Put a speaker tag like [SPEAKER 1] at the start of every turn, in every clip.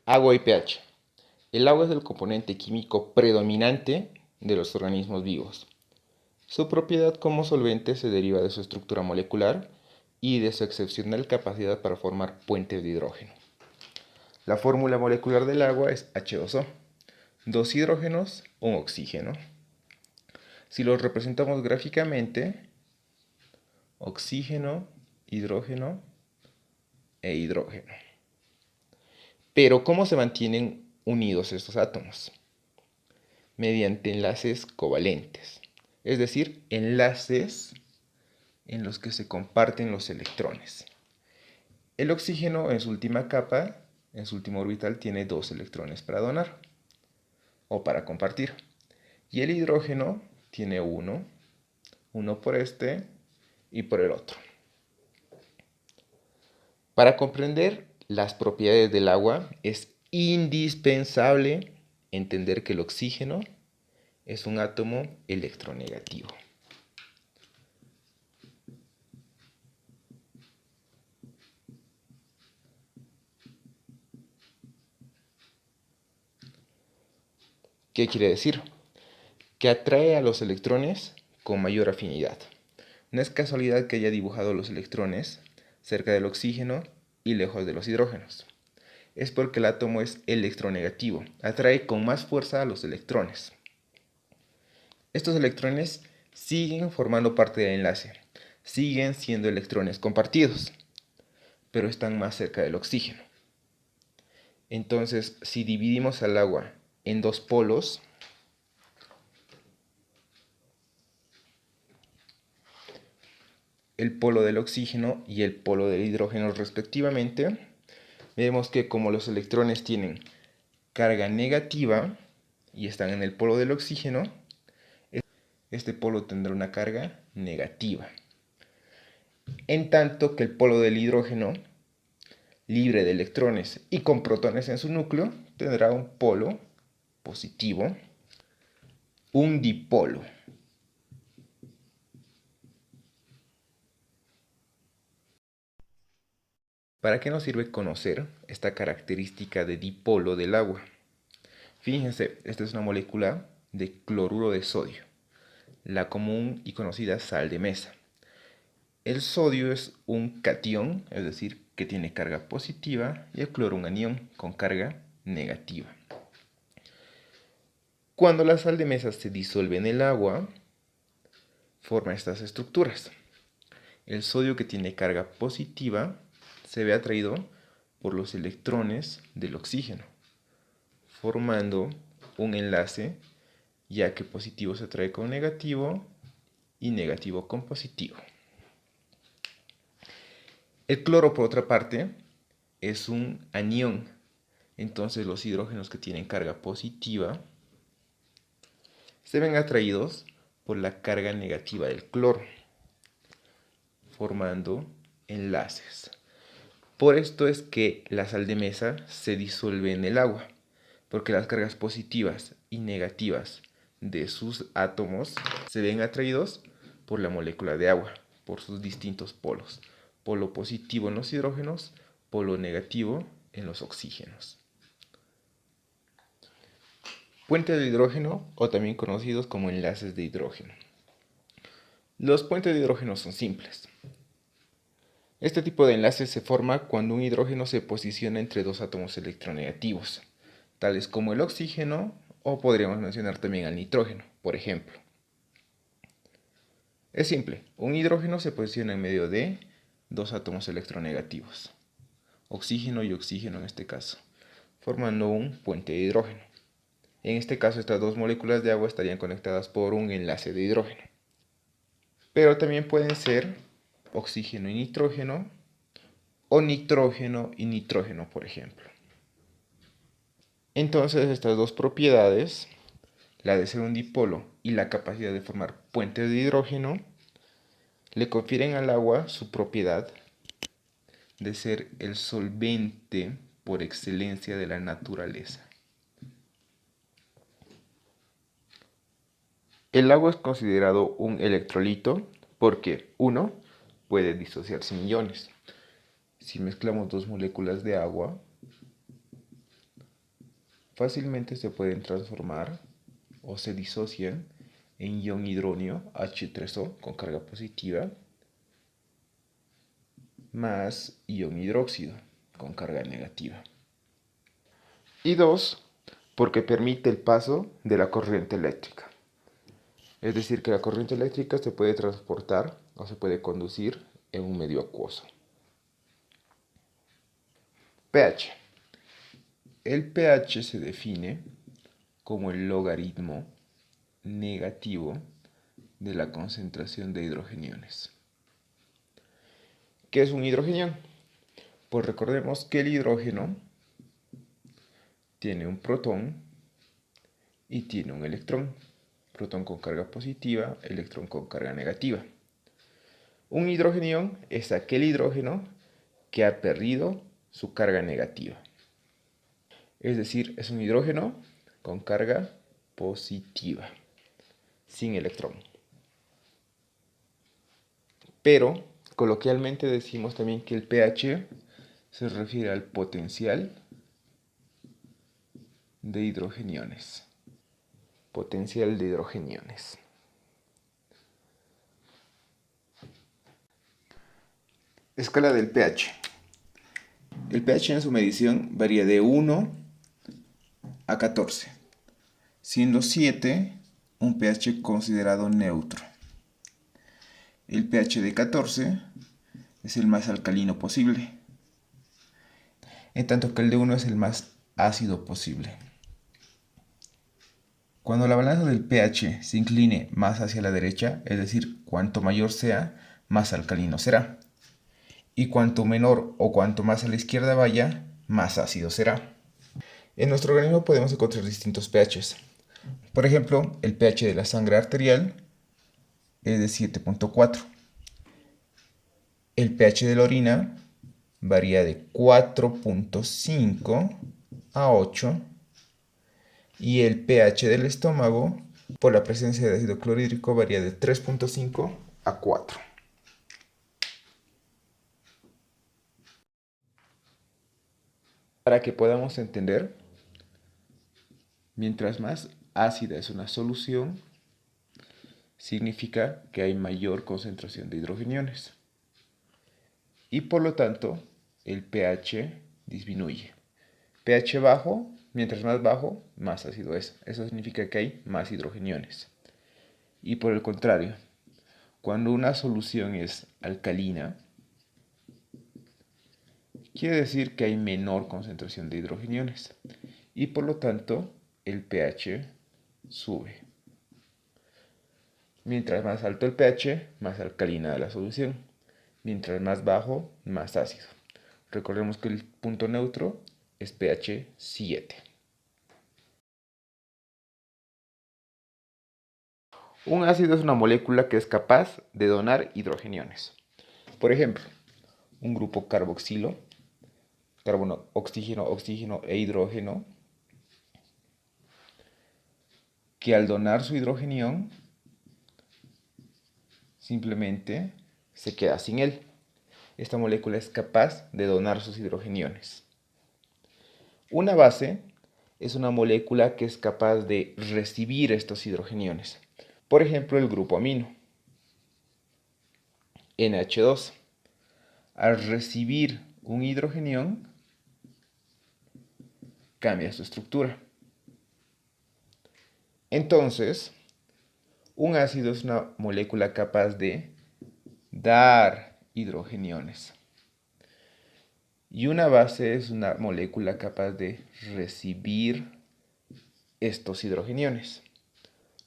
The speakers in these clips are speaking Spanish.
[SPEAKER 1] Agua y pH. El agua es el componente químico predominante de los organismos vivos. Su propiedad como solvente se deriva de su estructura molecular y de su excepcional capacidad para formar puentes de hidrógeno. La fórmula molecular del agua es H2O, dos hidrógenos, un oxígeno. Si los representamos gráficamente, oxígeno, hidrógeno e hidrógeno. Pero ¿cómo se mantienen unidos estos átomos? Mediante enlaces covalentes, es decir, enlaces en los que se comparten los electrones. El oxígeno en su última capa, en su último orbital, tiene 2 electrones para donar o para compartir. Y el hidrógeno tiene uno por este y por el otro. Para comprender las propiedades del agua es indispensable entender que el oxígeno es un átomo electronegativo. ¿Qué quiere decir? Que atrae a los electrones con mayor afinidad. No es casualidad que haya dibujado los electrones cerca del oxígeno y lejos de los hidrógenos. Es porque el átomo es electronegativo, atrae con más fuerza a los electrones. Estos electrones siguen formando parte del enlace, siguen siendo electrones compartidos, pero están más cerca del oxígeno. Entonces, si dividimos al agua en dos polos, el polo del oxígeno y el polo del hidrógeno respectivamente, vemos que como los electrones tienen carga negativa y están en el polo del oxígeno, este polo tendrá una carga negativa. En tanto que el polo del hidrógeno, libre de electrones y con protones en su núcleo, tendrá un polo positivo, un dipolo. ¿Para qué nos sirve conocer esta característica de dipolo del agua? Fíjense, esta es una molécula de cloruro de sodio, la común y conocida sal de mesa. El sodio es un catión, es decir, que tiene carga positiva, y el cloro un anión con carga negativa. Cuando la sal de mesa se disuelve en el agua, forma estas estructuras. El sodio que tiene carga positiva se ve atraído por los electrones del oxígeno, formando un enlace, ya que positivo se atrae con negativo y negativo con positivo. El cloro, por otra parte, es un anión. Entonces los hidrógenos que tienen carga positiva se ven atraídos por la carga negativa del cloro, formando enlaces. Por esto es que la sal de mesa se disuelve en el agua, porque las cargas positivas y negativas de sus átomos se ven atraídos por la molécula de agua, por sus distintos polos. Polo positivo en los hidrógenos, polo negativo en los oxígenos. Puentes de hidrógeno, o también conocidos como enlaces de hidrógeno. Los puentes de hidrógeno son simples. Este tipo de enlace se forma cuando un hidrógeno se posiciona entre dos átomos electronegativos, tales como el oxígeno, o podríamos mencionar también al nitrógeno, por ejemplo. Es simple, un hidrógeno se posiciona en medio de dos átomos electronegativos, oxígeno y oxígeno en este caso, formando un puente de hidrógeno. En este caso, estas dos moléculas de agua estarían conectadas por un enlace de hidrógeno. Pero también pueden ser oxígeno y nitrógeno, o nitrógeno y nitrógeno, por ejemplo. Entonces, estas dos propiedades, la de ser un dipolo y la capacidad de formar puentes de hidrógeno, le confieren al agua su propiedad de ser el solvente por excelencia de la naturaleza. El agua es considerado un electrolito porque, uno, puede disociarse en iones. Si mezclamos dos moléculas de agua, fácilmente se pueden transformar o se disocian en ion hidronio H3O con carga positiva más ion hidróxido con carga negativa. Y dos, porque permite el paso de la corriente eléctrica. Es decir, que la corriente eléctrica se puede transportar o se puede conducir en un medio acuoso. pH. El pH se define como el logaritmo negativo de la concentración de hidrogeniones. ¿Qué es un hidrogenión? Pues recordemos que el hidrógeno tiene un protón y tiene un electrón. Protón con carga positiva, electrón con carga negativa. Un hidrogenión es aquel hidrógeno que ha perdido su carga negativa. Es decir, es un hidrógeno con carga positiva, sin electrón. Pero coloquialmente decimos también que el pH se refiere al potencial de hidrogeniones. Potencial de hidrogeniones. Escala del pH. El pH en su medición varía de 1 a 14, siendo 7 un pH considerado neutro. El pH de 14 es el más alcalino posible, en tanto que el de 1 es el más ácido posible. Cuando la balanza del pH se incline más hacia la derecha, es decir, cuanto mayor sea, más alcalino será. Y cuanto menor o cuanto más a la izquierda vaya, más ácido será. En nuestro organismo podemos encontrar distintos pHs. Por ejemplo, el pH de la sangre arterial es de 7.4. El pH de la orina varía de 4.5 a 8. Y el pH del estómago, por la presencia de ácido clorhídrico, varía de 3.5 a 4. Para que podamos entender, mientras más ácida es una solución, significa que hay mayor concentración de hidrogeniones. Y por lo tanto, el pH disminuye. pH bajo, mientras más bajo, más ácido es. Eso significa que hay más hidrogeniones. Y por el contrario, cuando una solución es alcalina, quiere decir que hay menor concentración de hidrogeniones y por lo tanto el pH sube. Mientras más alto el pH, más alcalina la solución. Mientras más bajo, más ácido. Recordemos que el punto neutro es pH 7. Un ácido es una molécula que es capaz de donar hidrogeniones. Por ejemplo, un grupo carboxilo, carbono, oxígeno, oxígeno e hidrógeno, que al donar su hidrogenión simplemente se queda sin él. Esta molécula es capaz de donar sus hidrogeniones. Una base es una molécula que es capaz de recibir estos hidrogeniones. Por ejemplo, el grupo amino, NH2. Al recibir un hidrogenión, cambia su estructura. Entonces, un ácido es una molécula capaz de dar hidrogeniones. Y una base es una molécula capaz de recibir estos hidrogeniones.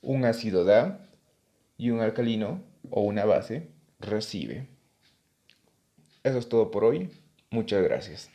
[SPEAKER 1] Un ácido da y un alcalino o una base recibe. Eso es todo por hoy. Muchas gracias.